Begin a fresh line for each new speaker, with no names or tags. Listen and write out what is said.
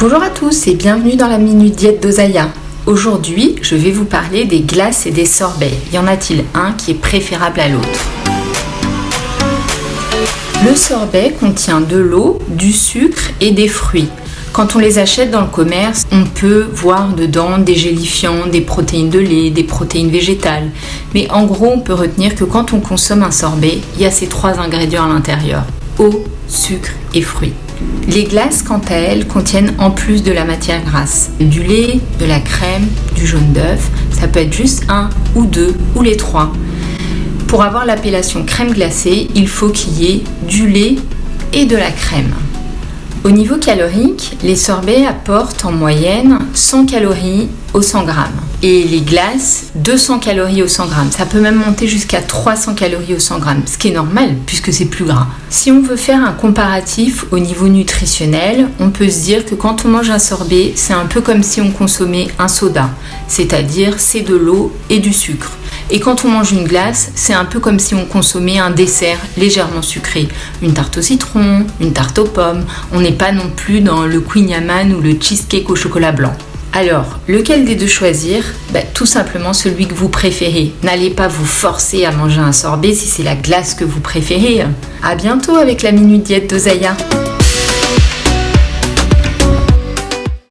Bonjour à tous et bienvenue dans la Minute Diète d'Osaïa. Aujourd'hui, je vais vous parler des glaces et des sorbets. Y en a-t-il un qui est préférable à l'autre? Le sorbet contient de l'eau, du sucre et des fruits. Quand on les achète dans le commerce, on peut voir dedans des gélifiants, des protéines de lait, des protéines végétales. Mais en gros, on peut retenir que quand on consomme un sorbet, il y a ces 3 ingrédients à l'intérieur: eau, sucre et fruits. Les glaces, quant à elles, contiennent en plus de la matière grasse du lait, de la crème, du jaune d'œuf. Ça peut être juste un ou deux ou les 3. Pour avoir l'appellation crème glacée, il faut qu'il y ait du lait et de la crème. Au niveau calorique, les sorbets apportent en moyenne 100 calories au 100 g et les glaces 200 calories au 100 g. Ça peut même monter jusqu'à 300 calories au 100 g, ce qui est normal puisque c'est plus gras. Si on veut faire un comparatif au niveau nutritionnel, on peut se dire que quand on mange un sorbet, c'est un peu comme si on consommait un soda, c'est-à-dire c'est de l'eau et du sucre. Et quand on mange une glace, c'est un peu comme si on consommait un dessert légèrement sucré. Une tarte au citron, une tarte aux pommes. On n'est pas non plus dans le Queen Yaman ou le cheesecake au chocolat blanc. Alors, lequel des deux choisir? Tout simplement celui que vous préférez. N'allez pas vous forcer à manger un sorbet si c'est la glace que vous préférez. À bientôt avec la Minute Diète d'Osaïa.